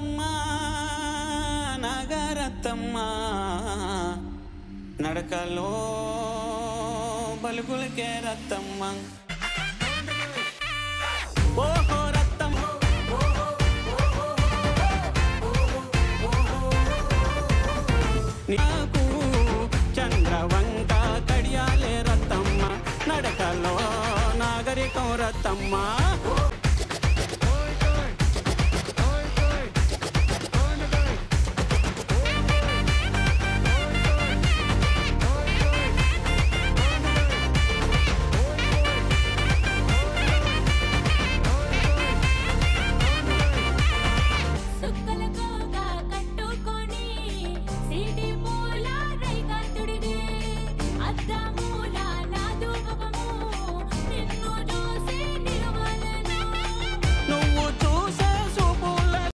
రత్తమ్మ నాగరత్తమ్మ నడకలో బలుగులకే రత్తమ్మ ఓహో రత్తమ్మ నాకు చంద్రవంక కడియాలే రత్తమ్మ నడకలో నాగరికం రత్తమ్మ